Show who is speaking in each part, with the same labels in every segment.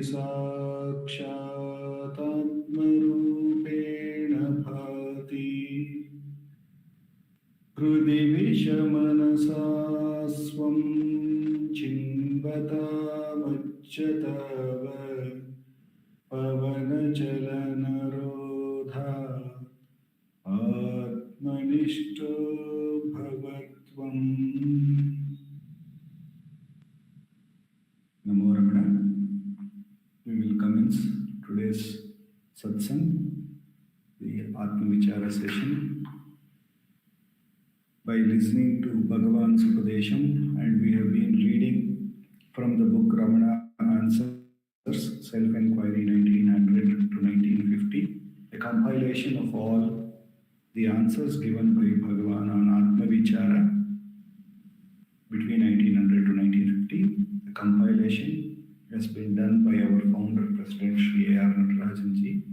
Speaker 1: साक्षात्मरूपेण भाति हृदि विषमनसा स्वं चिन्वतामच्युतावत् पवनचलनरोधा आत्मनिष्ठो भवत्वम्। Namo Ramana. We will commence today's satsang, the Atma Vichara session, by listening to Bhagavan's Upadesham, and we have been reading from the book Ramana Answers, Self-Enquiry 1900 to 1950, a compilation of all the answers given by Bhagavan on Atma Vichara between 1900 to 1950. The compilation has been done by our founder, President Sri A.R. Natarajanji,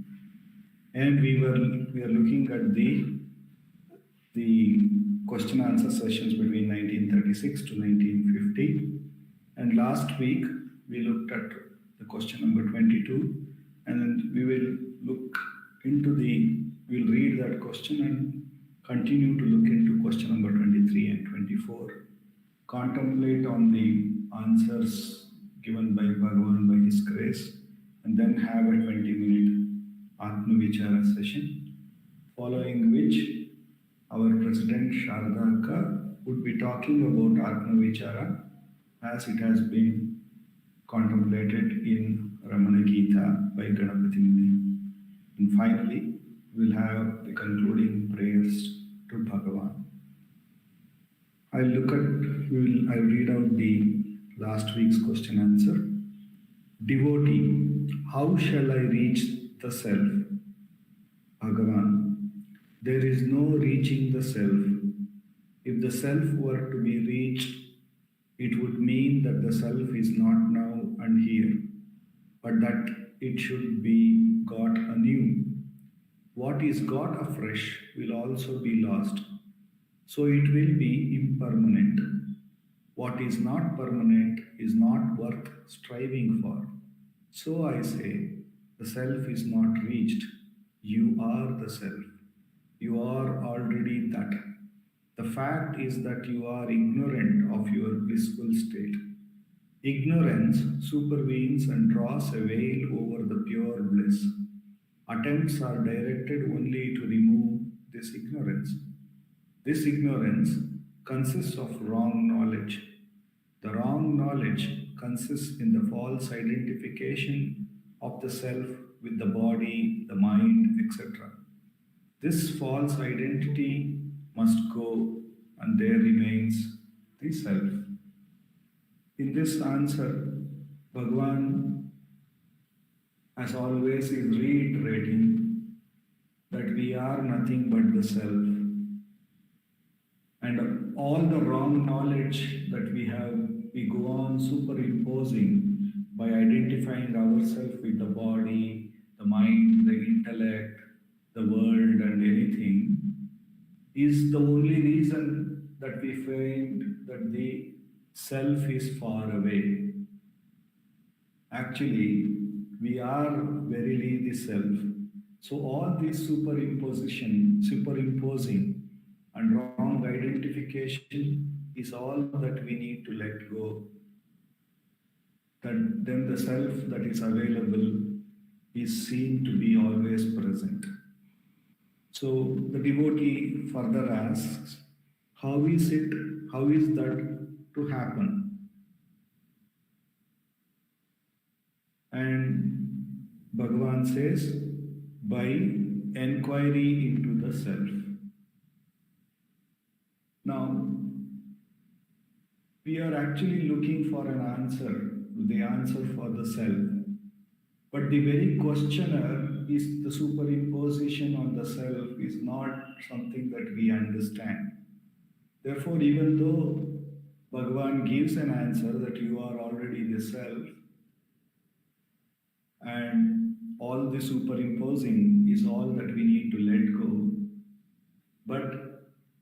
Speaker 1: and we are looking at the question answer sessions between 1936 to 1950, and last week we looked at the question number 22, and then we will look into we'll read that question and continue to look into question number 23 and 24, contemplate on the answers given by Bhagavan by his grace, and then have a 20-minute Atma Vichara session, following which our President Sarada would be talking about Atma Vichara as it has been contemplated in Ramana Gita by Ganapati Muni. And finally, we'll have the concluding prayers to Bhagavan. I'll read out the last week's question answer. Devotee, how shall I reach the self? Bhagavan, there is no reaching the self. If the self were to be reached, it would mean that the self is not now and here, but that it should be got anew. What is got afresh will also be lost, so it will be impermanent. What is not permanent is not worth striving for. So I say, the self is not reached. You are the self. You are already that. The fact is that you are ignorant of your blissful state. Ignorance supervenes and draws a veil over the pure bliss. Attempts are directed only to remove this ignorance. This ignorance consists of wrong knowledge. The wrong knowledge consists in the false identification of the self with the body, the mind, etc. This false identity must go, and there remains the self. In this answer, Bhagavan, as always, is reiterating that we are nothing but the self, and all the wrong knowledge that we have, we go on superimposing by identifying ourselves with the body, the mind, the intellect, the world, and anything, is the only reason that we find that the self is far away. Actually, we are verily the self. So all this superimposing and wrong identification is all that we need to let go. That then the self that is available is seen to be always present. So the devotee further asks, how is that to happen? And Bhagavan says, by enquiry into the self. Now, we are actually looking for an answer, the answer for the self. But the very questioner is the superimposition on the self is not something that we understand. Therefore, even though Bhagavan gives an answer that you are already the self, and all the superimposing is all that we need to let go, but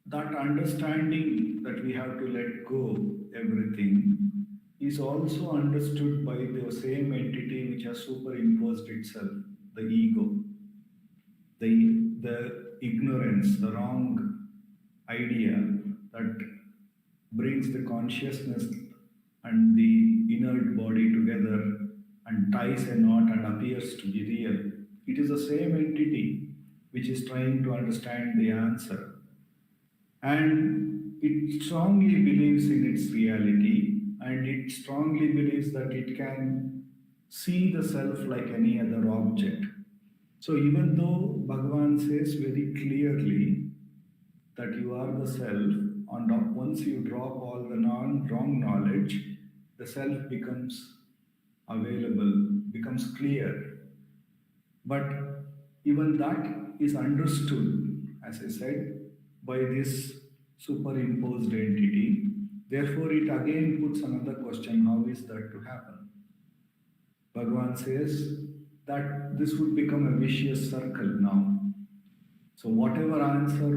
Speaker 1: that understanding that we have to let go everything is also understood by the same entity which has superimposed itself, the ego, the ignorance, the wrong idea that brings the consciousness and the inert body together and ties a knot and appears to be real. It is the same entity which is trying to understand the answer. And it strongly believes in its reality, and it strongly believes that it can see the self like any other object. So even though Bhagavan says very clearly that you are the self, and once you drop all the wrong knowledge, the self becomes available, becomes clear. But even that is understood, as I said, by this superimposed entity. Therefore, it again puts another question: how is that to happen? Bhagavan says that this would become a vicious circle now. So, whatever answer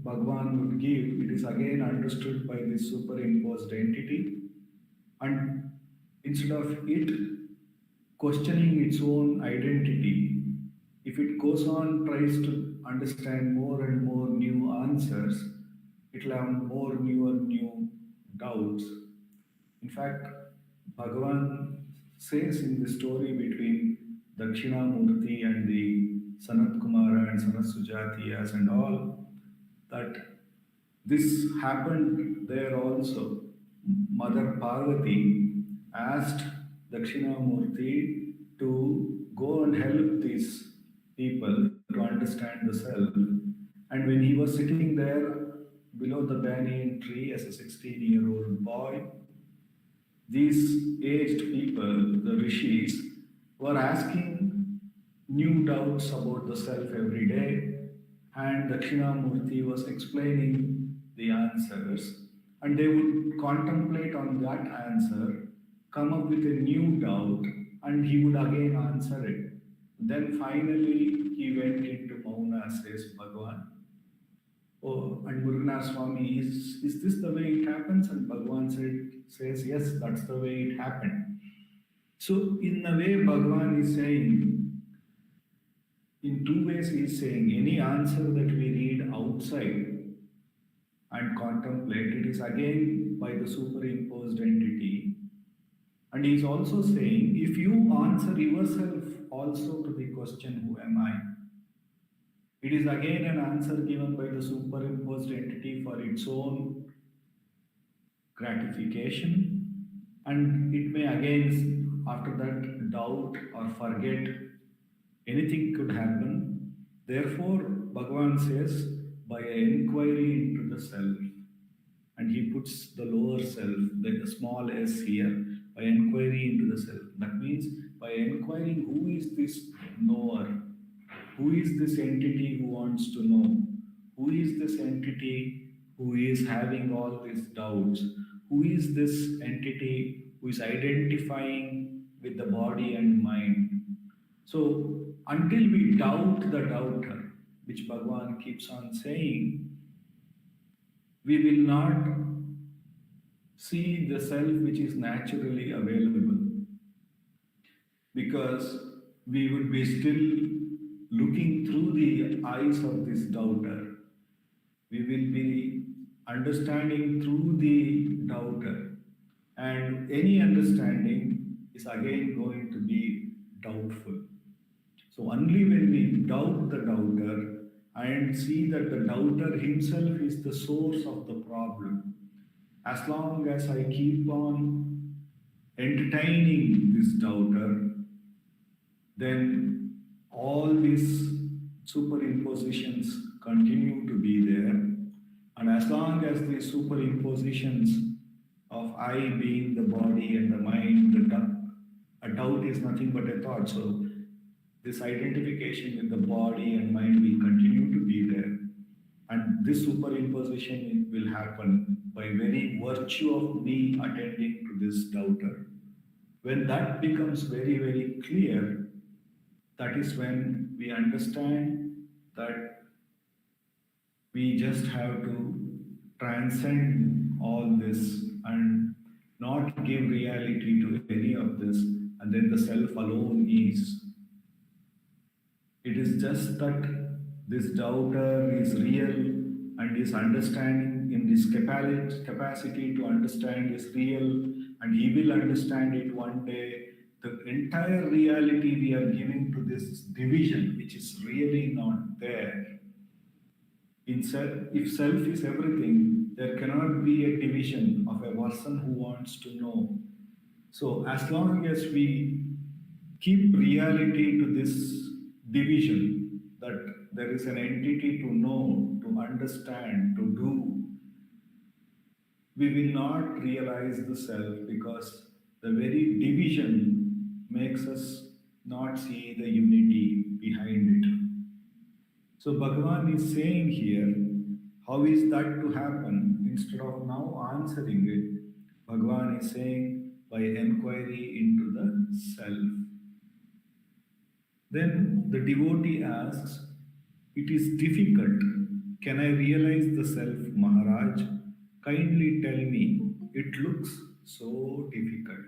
Speaker 1: Bhagavan would give, it is again understood by this superimposed entity, and instead of it questioning its own identity, if it goes on, tries to understand more and more new answers, it will have more new and new doubts. In fact, Bhagavan says in the story between Dakshinamurti and the Sanat Kumara and Sanat Sujatiyas and all, that this happened there also. Mother Parvati asked Dakshinamurti to go and help these people to understand the self. And when he was sitting there below the banyan tree as a 16-year-old boy, these aged people, the rishis, were asking new doubts about the self every day, and Dakshinamurti was explaining the answers, and they would contemplate on that answer, come up with a new doubt, and he would again answer it. Then finally he went into Mauna, says Bhagavan. Oh, and Muruganar Swami, is this the way it happens? And Bhagavan says, yes, that's the way it happened. So, in a way, Bhagavan is saying, in two ways, he is saying, any answer that we read outside and contemplate, it is again by the superimposed entity. And he is also saying, if you answer yourself also to the question, who am I? It is again an answer given by the superimposed entity for its own gratification, and it may again, after that, doubt or forget. Anything could happen. Therefore, Bhagavan says, by an inquiry into the self, and he puts the lower self, the small s here, by inquiry into the self. That means by inquiring who is this knower, who is this entity who wants to know, who is this entity who is having all these doubts, who is this entity who is identifying with the body and mind. So, until we doubt the doubter, which Bhagavan keeps on saying, we will not see the self which is naturally available, because we would be still looking through the eyes of this doubter. We will be understanding through the doubter, and any understanding is again going to be doubtful. So only when we doubt the doubter and see that the doubter himself is the source of the problem, as long as I keep on entertaining this doubter, then all these superimpositions continue to be there. And as long as the superimpositions of I being the body and the mind, a doubt is nothing but a thought. So this identification with the body and mind will continue to be there. And this superimposition will happen by very virtue of me attending to this doubter. When that becomes very, very clear, that is when we understand that we just have to transcend all this, and not give reality to any of this, and then the self alone is. It is just that this doubter is real and his understanding in this capacity to understand is real, and he will understand it one day. The entire reality we are giving to this division, which is really not there. In self, if self is everything, there cannot be a division of a person who wants to know. So, as long as we keep reality to this division, that there is an entity to know, to understand, to do, we will not realize the self, because the very division makes us not see the unity behind it. So Bhagavan is saying here, how is that to happen? Instead of now answering it, Bhagavan is saying by inquiry into the self. Then the devotee asks, it is difficult. Can I realize the self, Maharaj? Kindly tell me. It looks so difficult.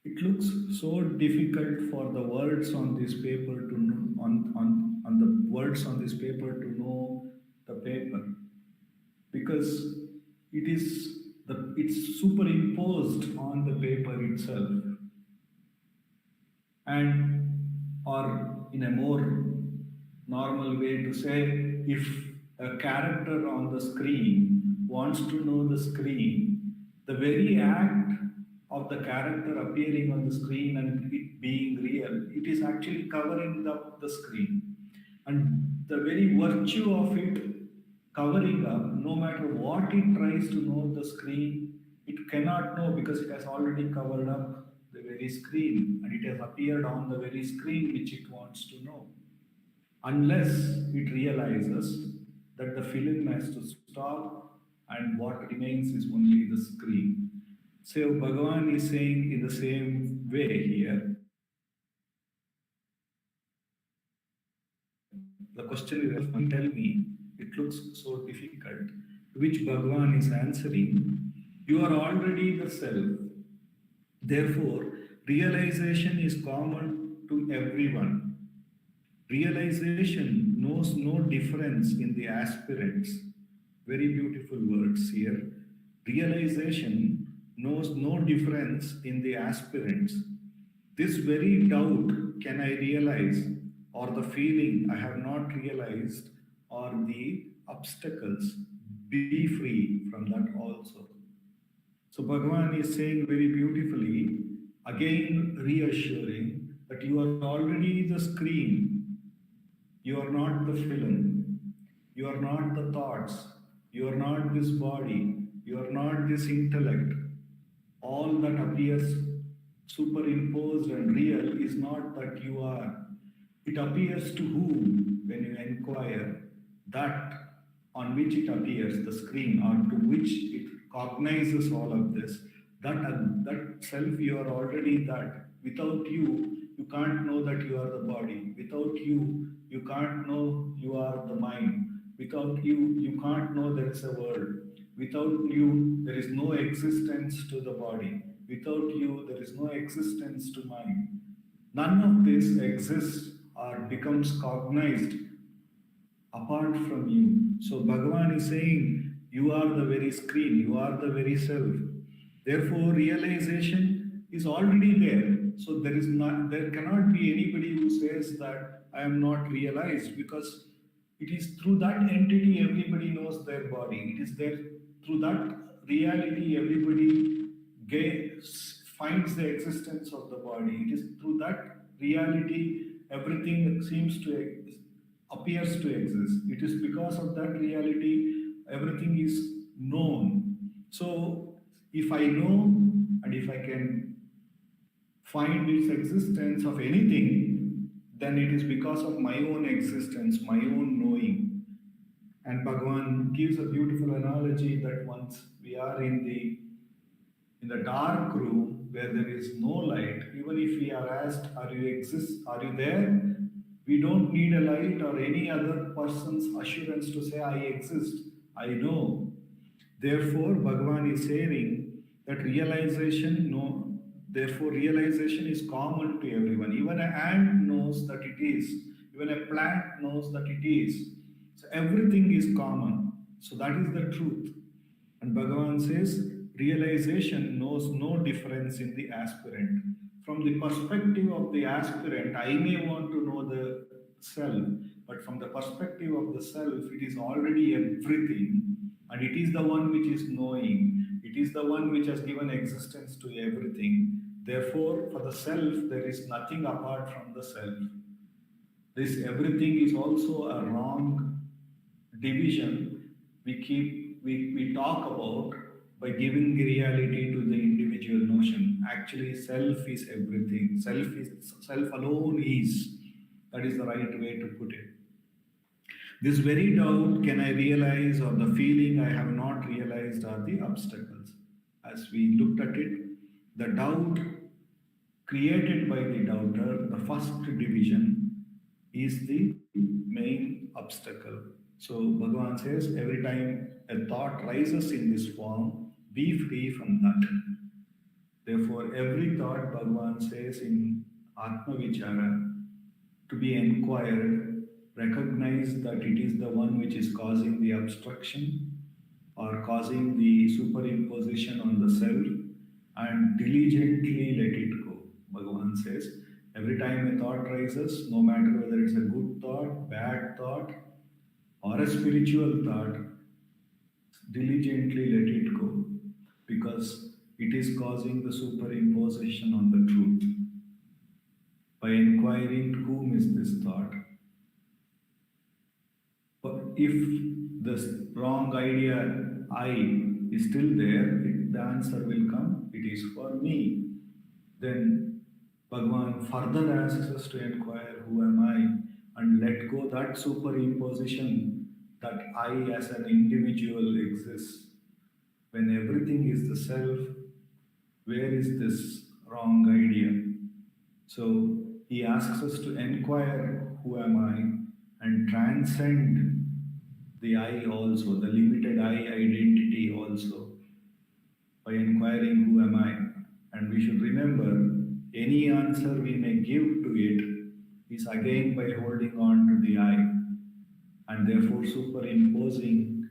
Speaker 1: It looks so difficult for the words on this paper to know, on the words on this paper to know the paper, because it's superimposed on the paper itself. And or in a more normal way to say, if a character on the screen wants to know the screen, the very act of the character appearing on the screen and it being real, it is actually covering up the screen. And the very virtue of it covering up, no matter what it tries to know the screen, it cannot know, because it has already covered up the very screen and it has appeared on the very screen which it wants to know. Unless it realizes that the film has to stop and what remains is only the screen. So Bhagavan is saying in the same way here. The question is, tell me, it looks so difficult. To which Bhagavan is answering, you are already the self. Therefore, realization is common to everyone. Realization knows no difference in the aspirants. Very beautiful words here. Realization knows no difference in the aspirants. This very doubt, can I realize, or the feeling I have not realized, or the obstacles, be free from that also. So Bhagavan is saying very beautifully, again reassuring that you are already the screen, you are not the film, you are not the thoughts, you are not this body, you are not this intellect. All that appears superimposed and real is not that you are. It appears to whom when you inquire? That on which it appears, the screen, or to which it cognizes all of this, that self, you are already that. Without you, you can't know that you are the body. Without you, you can't know you are the mind. Without you, you can't know there is a world. Without you, there is no existence to the body. Without you, there is no existence to mind. None of this exists or becomes cognized apart from you. So Bhagavan is saying, you are the very screen, you are the very self. Therefore, realization is already there. So there cannot be anybody who says that I am not realized, because it is through that entity everybody knows their body. It is there through that reality everybody finds the existence of the body. It is through that reality everything seems to appears to exist. It is because of that reality everything is known. So if I know and if I can find its existence of anything, then it is because of my own existence, my own knowing. And Bhagavan gives a beautiful analogy that once we are in the dark room where there is no light, even if we are asked, are you there? We don't need a light or any other person's assurance to say, I exist, I know. Therefore, Bhagavan is saying that realization, no, therefore realization is common to everyone. Even an ant knows that it is. Even a plant knows that it is. So everything is common. So that is the truth. And Bhagavan says, realization knows no difference in the aspirant. From the perspective of the aspirant, I may want to know the self, but from the perspective of the self, it is already everything, and it is the one which is knowing. It is the one which has given existence to everything. Therefore, for the self, there is nothing apart from the self. This everything is also a wrong division we talk about by giving reality to the individual notion. Actually, self is everything. Self alone is. That is the right way to put it. This very doubt, can I realize, or the feeling I have not realized, are the obstacles. As we looked at it, the doubt created by the doubter, the first division, is the main obstacle. So Bhagavan says, every time a thought rises in this form, be free from that. Therefore, every thought, Bhagavan says in Atma Vichara, to be inquired, recognize that it is the one which is causing the obstruction or causing the superimposition on the self, and diligently let it go. Bhagavan says, every time a thought rises, no matter whether it's a good thought, bad thought, or a spiritual thought, diligently let it go, because it is causing the superimposition on the truth. By inquiring whom is this thought, but if the wrong idea I is still there, the answer will come, it is for me. Then Bhagavan further asks us to inquire who am I, and let go that superimposition that I as an individual exists. When everything is the self, where is this wrong idea? So he asks us to inquire who am I and transcend the I also, the limited I identity also, by inquiring who am I. And we should remember, any answer we may give to it is again by holding on to the I, and therefore superimposing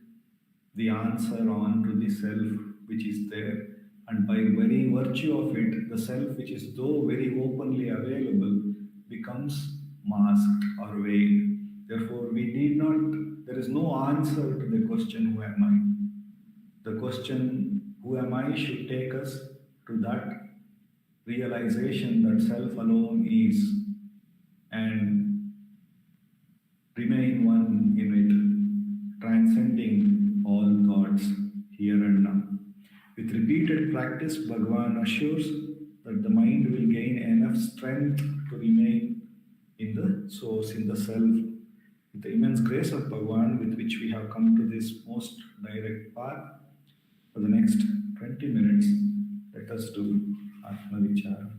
Speaker 1: the answer onto the self which is there. And by very virtue of it, the self which is though very openly available becomes masked or veiled. Therefore, we need not, there is no answer to the question, who am I? The question, who am I, should take us to that realization that self alone is, and remain one in it, transcending all thoughts here and now. With repeated practice, Bhagavan assures that the mind will gain enough strength to remain in the source, in the self. With the immense grace of Bhagavan, with which we have come to this most direct path, for the next 20 minutes, let us do Atma Vichara.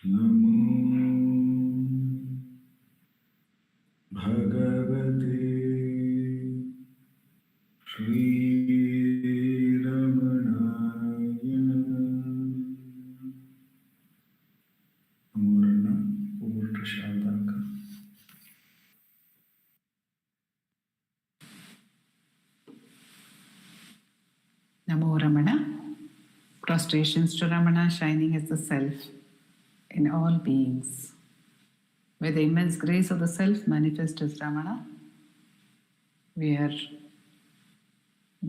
Speaker 1: Namo Bhagavate Shri Ramanaya. Amorana over to Shadaka.
Speaker 2: Namo Ramana. Prostrations to Ramana, shining as the self in all beings. Where the immense grace of the self manifests as Ramana, we have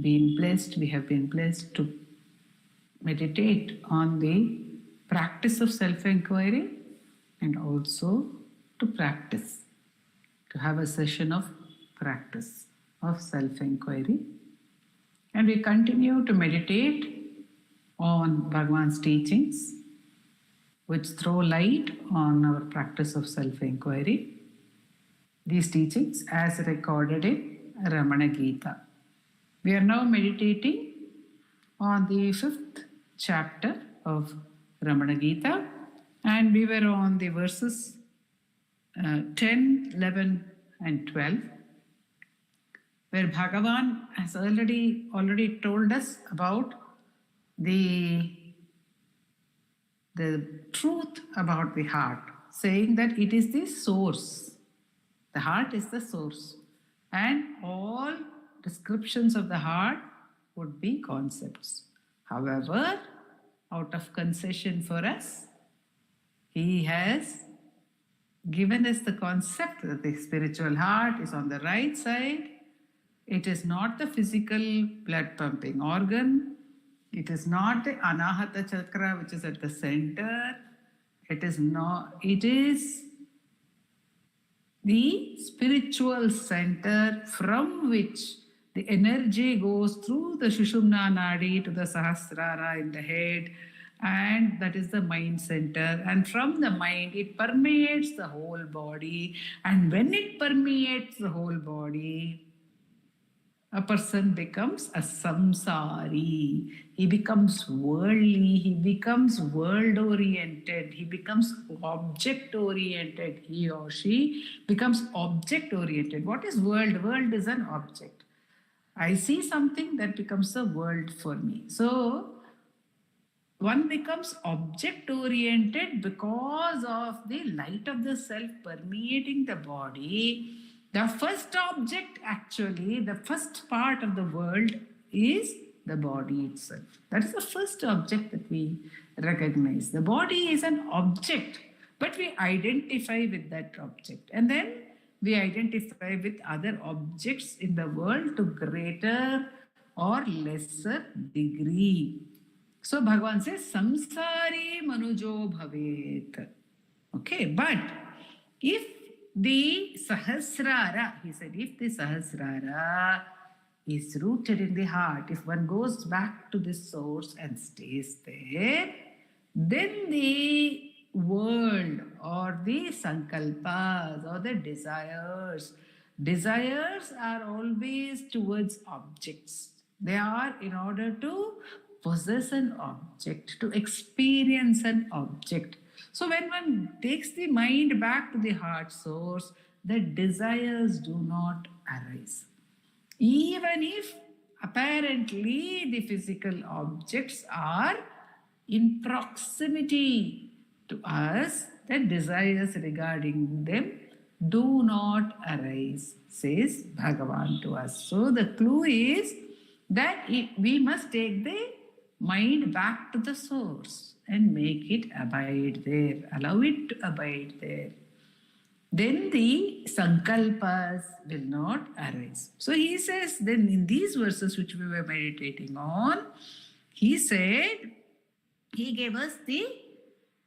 Speaker 2: been blessed to meditate on the practice of self-inquiry and also to have a session of practice of self-inquiry. And we continue to meditate on Bhagavan's teachings, which throw light on our practice of self-inquiry. These teachings as recorded in Ramana Gita. We are now meditating on the 5th chapter of Ramana Gita, and we were on the verses 10, 11 and 12, where Bhagavan has already told us about the truth about the heart, saying that it is the source. The heart is the source. And all descriptions of the heart would be concepts. However, out of concession for us, he has given us the concept that the spiritual heart is on the right side. It is not the physical blood pumping organ. It is not the Anahata chakra which is at the center. It is the spiritual center from which the energy goes through the Shushumna Nadi to the Sahasrara in the head, and that is the mind center. And from the mind, it permeates the whole body. And when it permeates the whole body, a person becomes a samsari. He becomes worldly. He becomes world-oriented. He becomes object-oriented. He or she becomes object-oriented. What is world? World is an object. I see something that becomes a world for me. So, one becomes object-oriented because of the light of the self permeating the body. The first object, actually, the first part of the world is the body itself. That is the first object that we recognize. The body is an object, but we identify with that object. And then we identify with other objects in the world to greater or lesser degree. So Bhagavan says, samsari manujo bhavet. Okay, but if the Sahasrara, he said, if the Sahasrara is rooted in the heart, if one goes back to the source and stays there, then the world or the sankalpas or the desires are always towards objects. They are in order to possess an object, to experience an object. So when one takes the mind back to the heart source, the desires do not arise. Even if apparently the physical objects are in proximity to us, the desires regarding them do not arise, says Bhagavan to us. So the clue is that we must take the mind back to the source and make it abide there, allow it to abide there. Then the sankalpas will not arise. So he says, then in these verses which we were meditating on, he said, he gave us the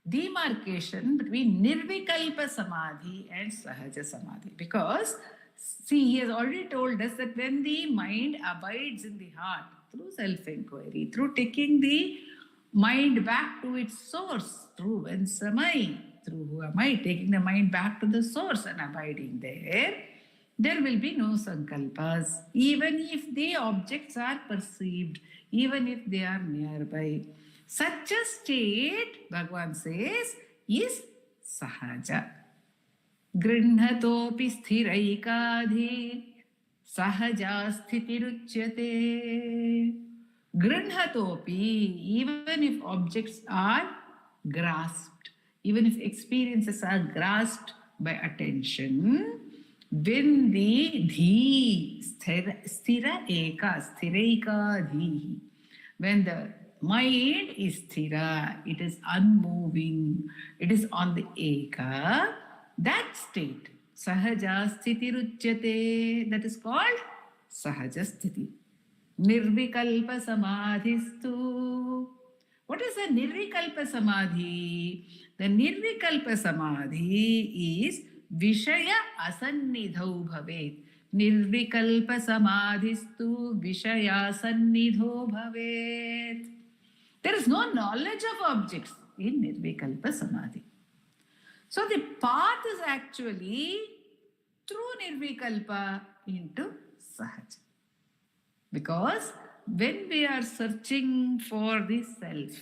Speaker 2: demarcation between nirvikalpa samadhi and sahaja samadhi. Because, see, he has already told us that when the mind abides in the heart, through self-inquiry, through taking the mind back to its source, through Vensamai, through who am I, taking the mind back to the source and abiding there, there will be no sankalpas, even if the objects are perceived, even if they are nearby. Such a state, Bhagavan says, is sahaja. Grinhatopi sthiraikadhi sahaja sthitiruchyate. Grinhatopi, even if objects are grasped, even if experiences are grasped by attention, when the dhi, sthira eka, sthiraika dhi, when the mind is sthira, it is unmoving, it is on the eka, that state, sahaja sthiti ruchyate, that is called sahaja sthiti. Nirvikalpa samadhistu. What is the nirvikalpa samadhi? The nirvikalpa samadhi is Vishaya asannidhau bhavet. Nirvikalpa samadhistu Vishaya sannidho bhavet. There is no knowledge of objects in Nirvikalpa samadhi. So the path is actually through Nirvikalpa into Sahaja. Because when we are searching for the self,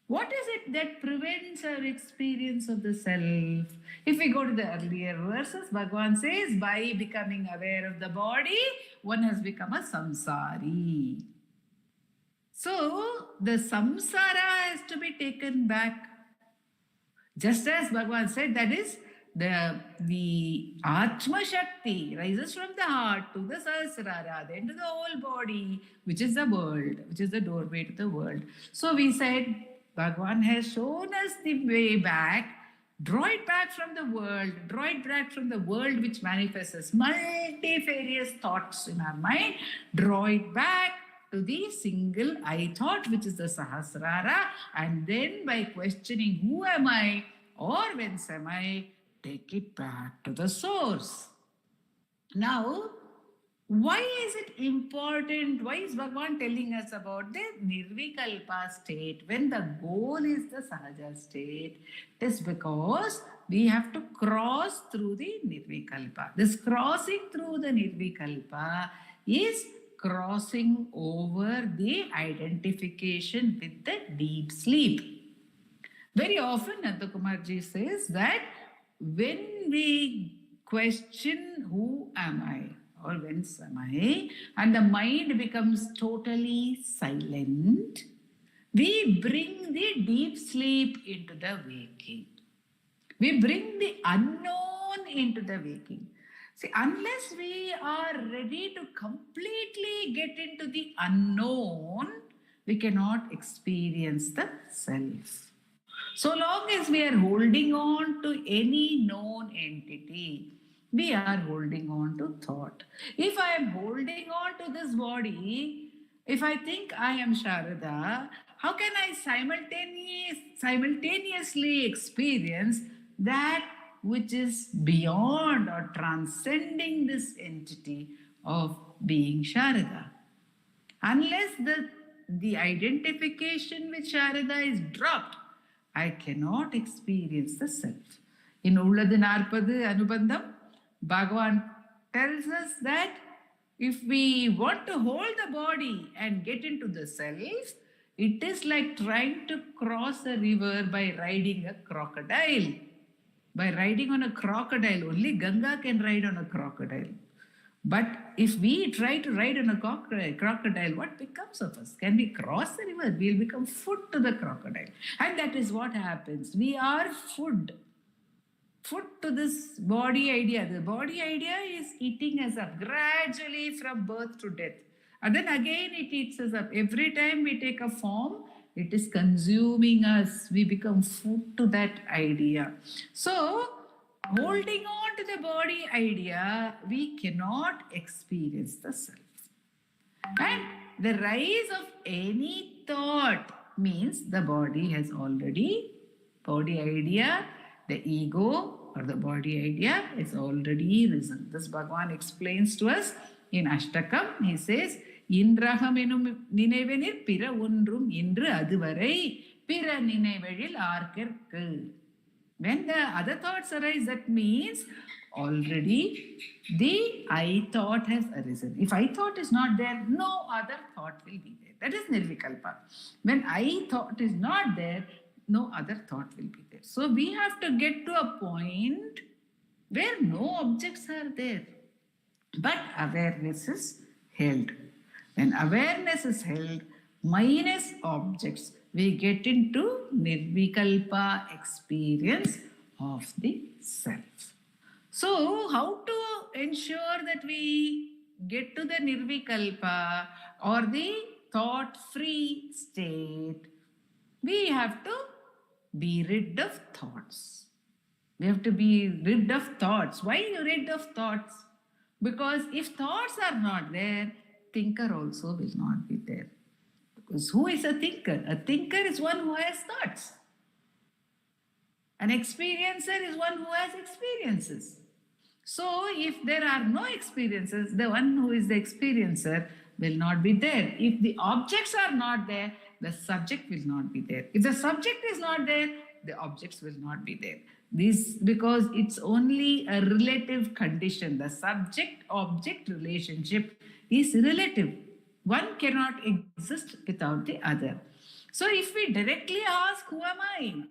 Speaker 2: what is it that prevents our experience of the self? If we go to the earlier verses, Bhagavan says, by becoming aware of the body, one has become a samsari. So, the samsara has to be taken back. Just as Bhagavan said, that is, the Atma Shakti rises from the heart to the Sahasrara, then to the whole body, which is the world, which is the doorway to the world. So we said, Bhagavan has shown us the way back. Draw it back from the world. Draw it back from the world which manifests as multifarious thoughts in our mind. Draw it back to the single I thought, which is the Sahasrara. And then by questioning who am I or whence am I, take it back to the source. Now, why is it important? Why is Bhagavan telling us about the Nirvikalpa state when the goal is the Sahaja state? It is because we have to cross through the Nirvikalpa. This crossing through the Nirvikalpa is crossing over the identification with the deep sleep. Very often, Nandakumarji says that when we question who am I, or whence am I, and the mind becomes totally silent, we bring the deep sleep into the waking. We bring the unknown into the waking. See, unless we are ready to completely get into the unknown, we cannot experience the self. So long as we are holding on to any known entity, we are holding on to thought. If I am holding on to this body, if I think I am Sarada, how can I simultaneously experience that which is beyond or transcending this entity of being Sarada? Unless the identification with Sarada is dropped, I cannot experience the self. In Ulladu Narpadu Anubandham, Bhagavan tells us that if we want to hold the body and get into the self, it is like trying to cross a river by riding a crocodile. By riding on a crocodile, only Ganga can ride on a crocodile. But if we try to ride on a crocodile, what becomes of us? Can we cross the river? We'll become food to the crocodile. And that is what happens. We are food. Food to this body idea. The body idea is eating us up gradually from birth to death. And then again it eats us up. Every time we take a form, it is consuming us. We become food to that idea. So, holding on to the body idea, we cannot experience the self. And the rise of any thought means the body has already, body idea, the ego or the body idea is already risen. This Bhagavan explains to us in Ashtakam. He says, Indraham enum ninevenir pira undrum indru aduvarai pira ninevazhil arkerku. When the other thoughts arise, that means already the I thought has arisen. If I thought is not there, no other thought will be there. That is nirvikalpa. When I thought is not there, no other thought will be there. So we have to get to a point where no objects are there, but awareness is held. When awareness is held, minus objects, we get into nirvikalpa experience of the self. So, how to ensure that we get to the nirvikalpa or the thought free state? We have to be rid of thoughts. We have to be rid of thoughts. Why rid of thoughts? Because if thoughts are not there, thinker also will not be there. Because who is a thinker? A thinker is one who has thoughts. An experiencer is one who has experiences. So if there are no experiences, the one who is the experiencer will not be there. If the objects are not there, the subject will not be there. If the subject is not there, the objects will not be there. This because it's only a relative condition. The subject-object relationship is relative. One cannot exist without the other. So if we directly ask, who am I?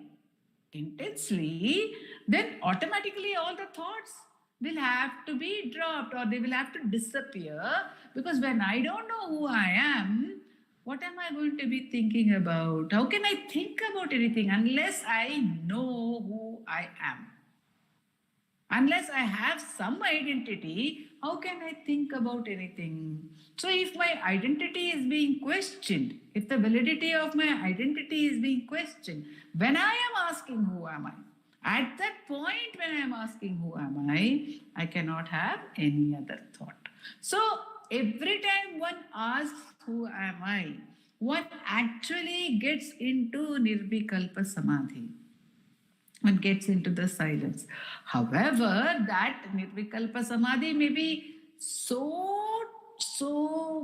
Speaker 2: Intensely, then automatically all the thoughts will have to be dropped or they will have to disappear, because when I don't know who I am, what am I going to be thinking about? How can I think about anything unless I know who I am? Unless I have some identity, how can I think about anything? So if my identity is being questioned, if the validity of my identity is being questioned, when I am asking who am I, at that point when I am asking who am I cannot have any other thought. So every time one asks who am I, one actually gets into nirvikalpa samadhi. One gets into the silence. However, that nirvikalpa samadhi may be so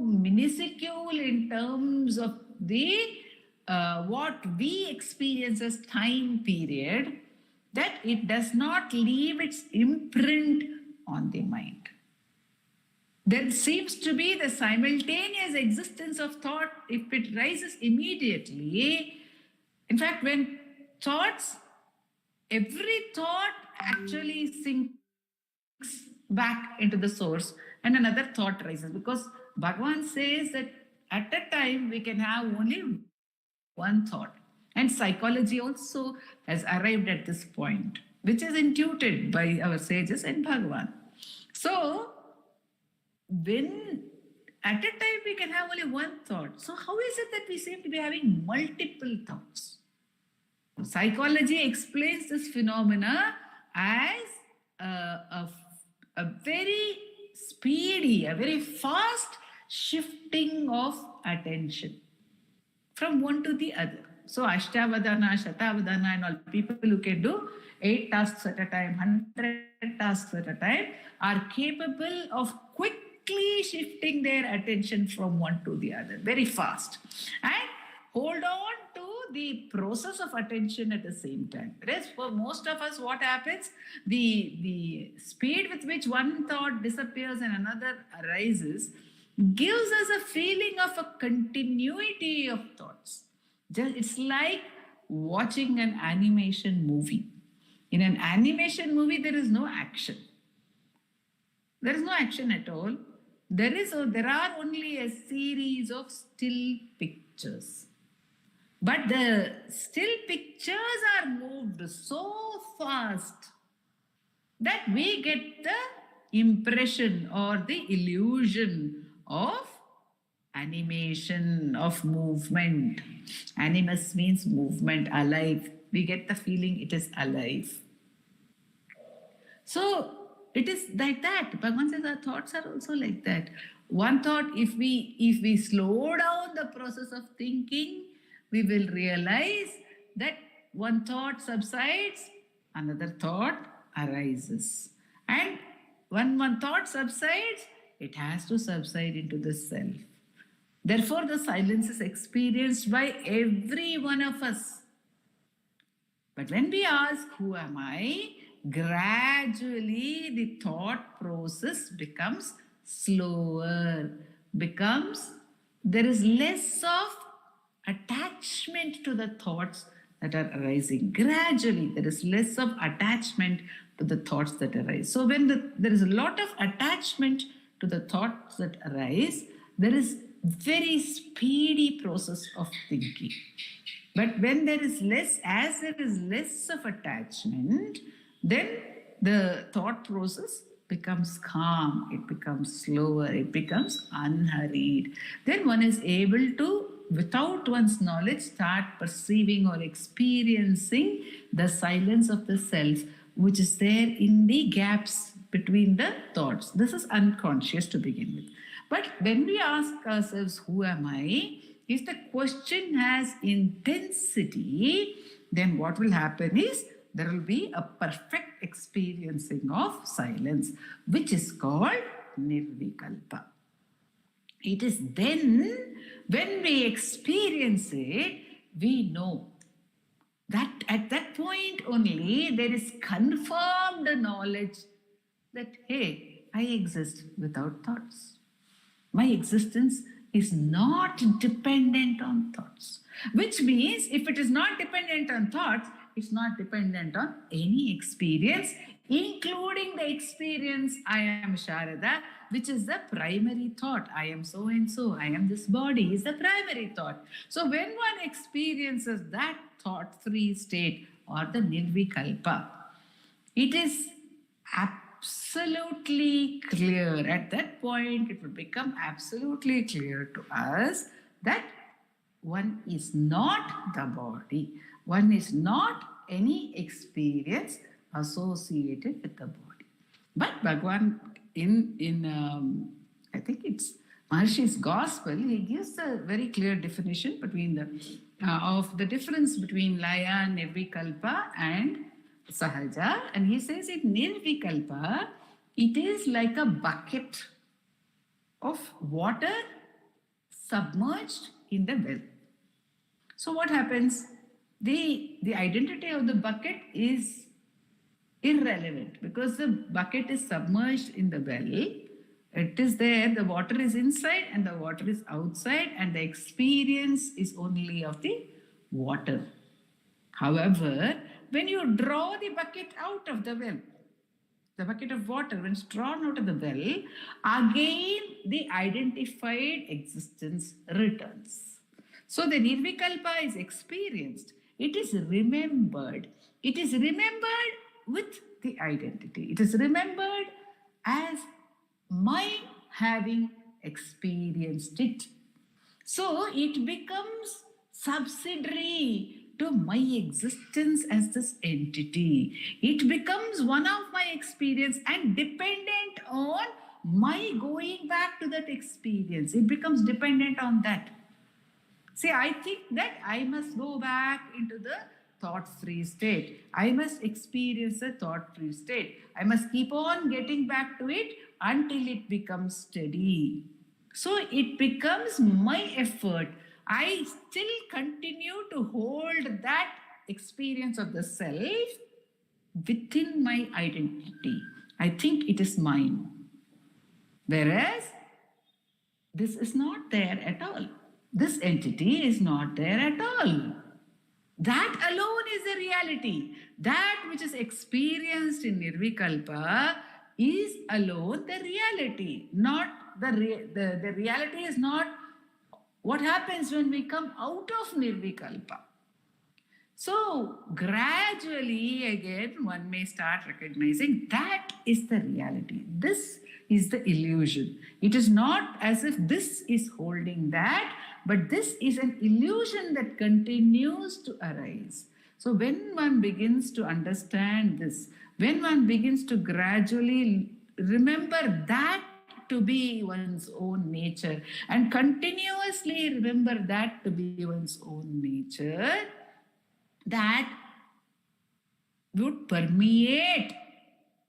Speaker 2: minuscule in terms of the what we experience as time period, that it does not leave its imprint on the mind. There seems to be the simultaneous existence of thought if it rises immediately. In fact, when thoughts, every thought actually sinks back into the source and another thought rises, because Bhagavan says that at a time we can have only one thought. And psychology also has arrived at this point, which is intuited by our sages and Bhagavan. So, when at a time we can have only one thought, so how is it that we seem to be having multiple thoughts? Psychology explains this phenomena as a very speedy, a very fast shifting of attention from one to the other. So Ashtavadana, Shatavadana and all people who can do 8 tasks at a time, 100 tasks at a time are capable of quickly shifting their attention from one to the other, very fast. And hold on to the process of attention at the same time. Whereas for most of us, what happens? The speed with which one thought disappears and another arises gives us a feeling of a continuity of thoughts. It's like watching an animation movie. In an animation movie, there is no action. There is no action at all. There are only a series of still pictures. But the still pictures are moved so fast that we get the impression or the illusion of animation, of movement. Animus means movement, alive. We get the feeling it is alive. So it is like that. Bhagavan says our thoughts are also like that. One thought, if we slow down the process of thinking, we will realize that one thought subsides, another thought arises. And when one thought subsides, it has to subside into the self. Therefore, the silence is experienced by every one of us. But when we ask, who am I? Gradually the thought process becomes slower, there is less of attachment to the thoughts that are arising. Gradually, there is less of attachment to the thoughts that arise. So when there is a lot of attachment to the thoughts that arise, there is very speedy process of thinking. But when there is less, as there is less of attachment, then the thought process becomes calm, it becomes slower, it becomes unhurried. Then one is able to, without one's knowledge, start perceiving or experiencing the silence of the self, which is there in the gaps between the thoughts. This is unconscious to begin with. But when we ask ourselves, who am I? If the question has intensity, then what will happen is there will be a perfect experiencing of silence, which is called nirvikalpa. It is then when we experience it, we know that at that point only there is confirmed knowledge that, hey, I exist without thoughts. My existence is not dependent on thoughts. Which means if it is not dependent on thoughts, it's not dependent on any experience, including the experience I am Sarada, which is the primary thought. I am so and so, I am this body, is the primary thought. So when one experiences that thought-free state or the nirvikalpa, it is absolutely clear. At that point, it will become absolutely clear to us that one is not the body. One is not any experience associated with the body. But Bhagavan, I think it's Maharshi's Gospel, he gives a very clear definition between of the difference between Laya, Nirvikalpa and Sahaja. And he says in Nirvikalpa, it is like a bucket of water submerged in the well. So what happens? The identity of the bucket is irrelevant because the bucket is submerged in the well. It is there, the water is inside and the water is outside, and the experience is only of the water. However, when you draw the bucket out of the well, the bucket of water, when it's drawn out of the well, again the identified existence returns. So the nirvikalpa is experienced. It is remembered. It is remembered with the identity. It is remembered as my having experienced it. So it becomes subsidiary to my existence as this entity. It becomes one of my experience and dependent on my going back to that experience. It becomes dependent on that. See, I think that I must go back into the thought-free state. I must experience a thought-free state. I must keep on getting back to it until it becomes steady. So it becomes my effort. I still continue to hold that experience of the self within my identity. I think it is mine. Whereas this is not there at all. This entity is not there at all. That alone is the reality. That which is experienced in Nirvikalpa is alone the reality. Not the reality is not what happens when we come out of Nirvikalpa. So gradually again one may start recognizing that is the reality. This is the illusion. It is not as if this is holding that, but this is an illusion that continues to arise. So when one begins to understand this, when one begins to gradually remember that to be one's own nature and continuously remember that to be one's own nature, that would permeate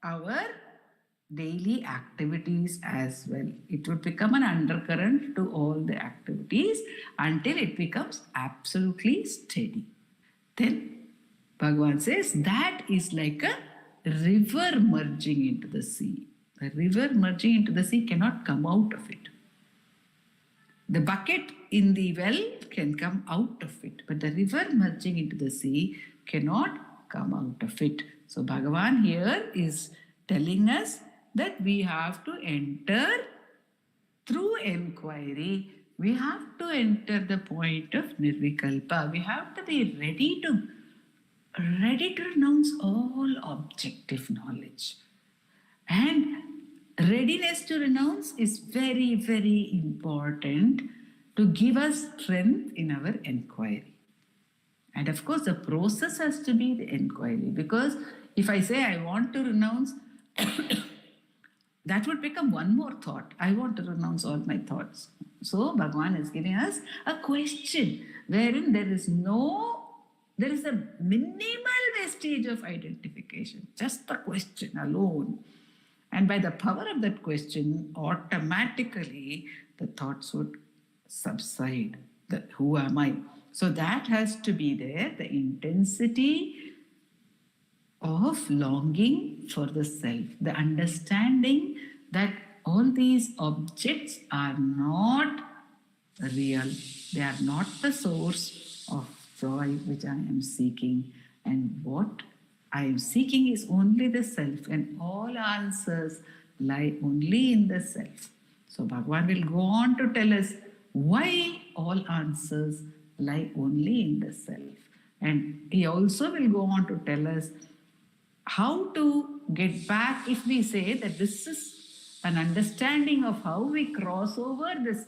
Speaker 2: our daily activities as well. It would become an undercurrent to all the activities until it becomes absolutely steady. Then Bhagavan says that is like a river merging into the sea. The river merging into the sea cannot come out of it. The bucket in the well can come out of it, but the river merging into the sea cannot come out of it. So Bhagavan here is telling us that we have to enter through enquiry. We have to enter the point of nirvikalpa. We have to be ready to renounce all objective knowledge. And readiness to renounce is very, very important to give us strength in our enquiry. And of course, the process has to be the enquiry, because if I say I want to renounce, that would become one more thought. I want to renounce all my thoughts. So Bhagavan is giving us a question wherein there is a minimal vestige of identification, just the question alone. And by the power of that question, automatically the thoughts would subside. Who am I? So that has to be there, the intensity of longing for the self, the understanding that all these objects are not real, they are not the source of joy which I am seeking, and what I am seeking is only the self, and all answers lie only in the self. So Bhagavan will go on to tell us why all answers lie only in the self. And he also will go on to tell us how to get back, if we say that this is an understanding of how we cross over this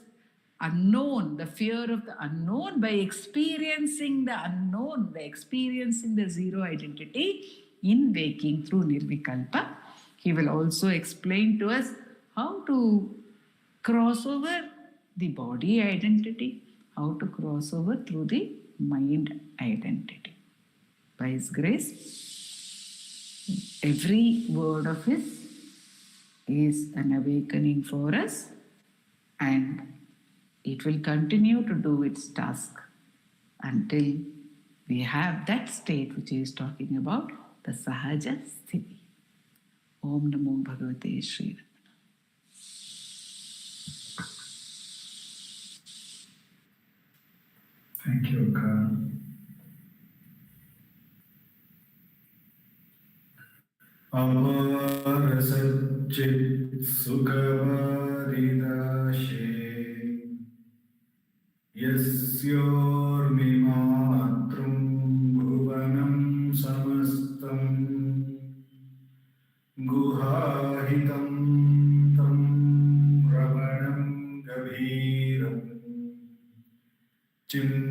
Speaker 2: unknown, the fear of the unknown, by experiencing the unknown, by experiencing the zero identity in waking through nirvikalpa. He will also explain to us how to cross over the body identity, how to cross over through the mind identity. By His grace, every word of His is an awakening for us, and it will continue to do its task until we have that state which he is talking about, the Sahaja Sthiti. Om Namo Bhagavate Sri Ramana.
Speaker 1: Thank you, Akka. Amar Satchit Sukhavaridashe Yasyormimatrum Bhuvanam Samastam Guhahitam Tam Ramanam Gavhiram Chintamani